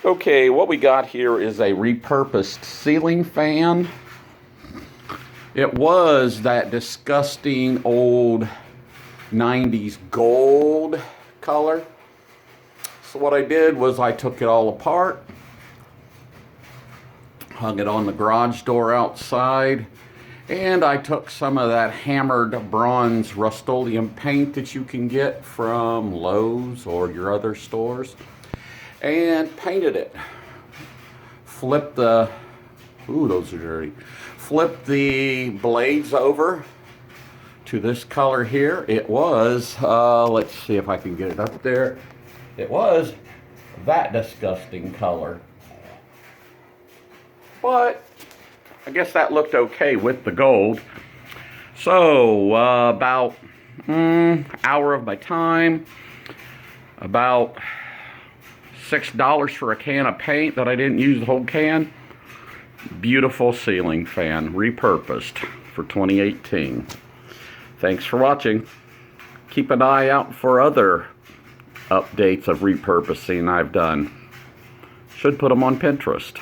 Okay, what we got here is a repurposed ceiling fan. It was that disgusting old 90s gold color. So what I did was I took it all apart, hung it on the garage door outside, and I took some of that hammered bronze Rust-Oleum paint that you can get from Lowe's or your other stores, and painted it. Flipped the, ooh, those are dirty. Flipped the blades over to this color here. It was, let's see if I can get it up there. It was that disgusting color. But I guess that looked okay with the gold. So about hour of my time, about $6 for a can of paint that I didn't use the whole can. Beautiful ceiling fan, repurposed for 2018. Thanks for watching. Keep an eye out for other updates of repurposing I've done. Should put them on Pinterest.